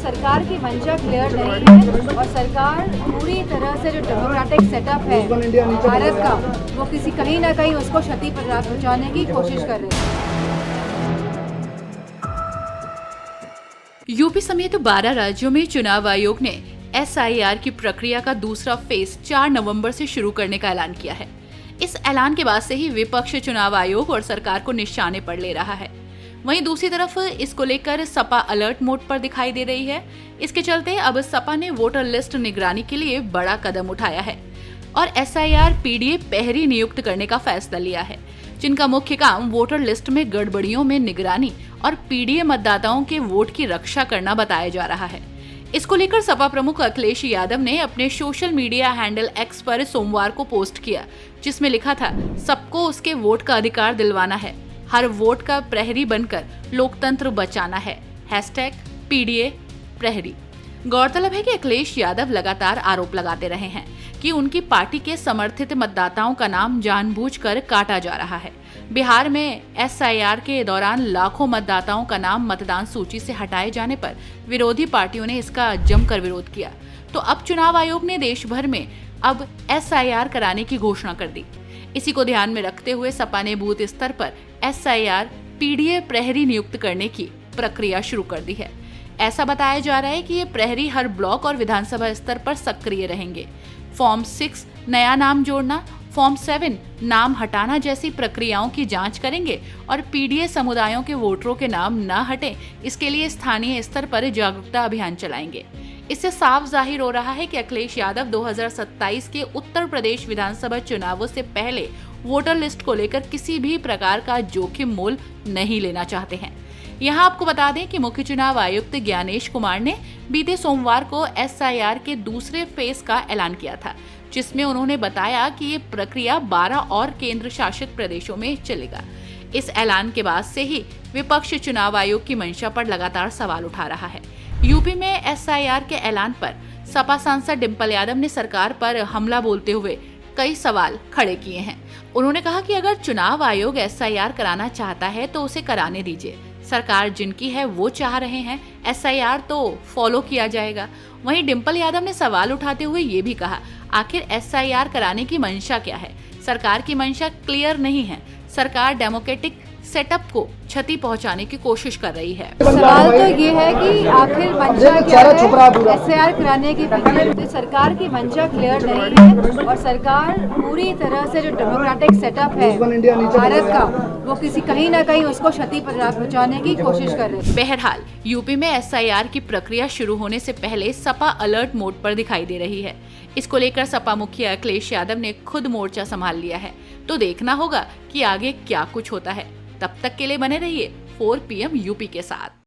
सरकार की मंशा क्लियर नहीं है और सरकार पूरी तरह से जो डेमोक्रेटिक सेटअप है भारत का, वो कहीं ना कहीं उसको क्षति पहुंचाने की कोशिश कर रही है। यूपी समेत 12 राज्यों में चुनाव आयोग ने SIR की प्रक्रिया का दूसरा फेज 4 नवंबर से शुरू करने का ऐलान किया है। इस ऐलान के बाद से ही विपक्ष चुनाव आयोग और सरकार को निशाने पर ले रहा है। वहीं दूसरी तरफ इसको लेकर सपा अलर्ट मोड पर दिखाई दे रही है। इसके चलते अब सपा ने वोटर लिस्ट निगरानी के लिए बड़ा कदम उठाया है और SIR PDA प्रहरी नियुक्त करने का फैसला लिया है, जिनका मुख्य काम वोटर लिस्ट में गड़बड़ियों में निगरानी और PDA मतदाताओं के वोट की रक्षा करना बताया जा रहा है। इसको लेकर सपा प्रमुख अखिलेश यादव ने अपने सोशल मीडिया हैंडल X पर सोमवार को पोस्ट किया, जिसमें लिखा था, सबको उसके वोट का अधिकार दिलवाना है, हर वोट का प्रहरी बनकर लोकतंत्र बचाना है, #PDA प्रहरी। गौरतलब है कि अखिलेश यादव लगातार आरोप लगाते रहे हैं कि उनकी पार्टी के समर्थित मतदाताओं का नाम जानबूझकर काटा जा रहा है। बिहार में SIR के दौरान लाखों मतदाताओं का नाम मतदान सूची से हटाए जाने पर विरोधी पार्टियों ने इसका जमकर विरोध किया। तो अब चुनाव आयोग ने देश भर में अब SIR कराने की घोषणा कर दी। इसी को ध्यान में रखते हुए सपा ने बूथ स्तर पर SIR PDA प्रहरी नियुक्त करने की प्रक्रिया शुरू कर दी है। ऐसा बताया जा रहा है कि ये प्रहरी हर ब्लॉक और विधानसभा स्तर पर सक्रिय रहेंगे। फॉर्म 6 नया नाम जोड़ना, फॉर्म 7 नाम हटाना जैसी प्रक्रियाओं की जांच करेंगे और PDA समुदायों के वोटरों के नाम न हटें, इसके लिए स्थानीय स्तर पर जागरूकता अभियान चलाएंगे। इससे साफ जाहिर हो रहा है कि अखिलेश यादव 2027 के उत्तर प्रदेश विधानसभा चुनावों से पहले वोटर लिस्ट को लेकर किसी भी प्रकार का जोखिम मोल नहीं लेना चाहते हैं। यहाँ आपको बता दें कि मुख्य चुनाव आयुक्त ज्ञानेश कुमार ने बीते सोमवार को SIR के दूसरे फेज का ऐलान किया था, जिसमें उन्होंने बताया कि ये प्रक्रिया 12 और केंद्र शासित प्रदेशों में चलेगा। इस ऐलान के बाद से ही विपक्ष चुनाव आयोग की मंशा पर लगातार सवाल उठा रहा है। यूपी में SIR के ऐलान पर सपा सांसद डिंपल यादव ने सरकार पर हमला बोलते हुए कई सवाल खड़े किए हैं। उन्होंने कहा कि अगर चुनाव आयोग SIR कराना चाहता है तो उसे कराने दीजिए। सरकार जिनकी है वो चाह रहे हैं, SIR तो फॉलो किया जाएगा। वहीं डिंपल यादव ने सवाल उठाते हुए ये भी कहा, आखिर SIR कराने की मंशा क्या है? सरकार की मंशा क्लियर नहीं है। सरकार डेमोक्रेटिक सेटअप को क्षति पहुंचाने की कोशिश कर रही है। सवाल तो ये है कि आखिर मंशा क्या है SIR कराने की पीछे? सरकार की मंशा क्लियर नहीं है और सरकार पूरी तरह से जो डेमोक्रेटिक सेटअप है भारत का, वो कहीं ना कहीं उसको क्षति पहुंचाने की कोशिश कर रही है। बहरहाल यूपी में SIR की प्रक्रिया शुरू होने से पहले सपा अलर्ट मोड पर दिखाई दे रही है। इसको लेकर सपा मुखिया अखिलेश यादव ने खुद मोर्चा संभाल लिया है। तो देखना होगा कि आगे क्या कुछ होता है। तब तक के लिए बने रहिए 4 PM यूपी के साथ।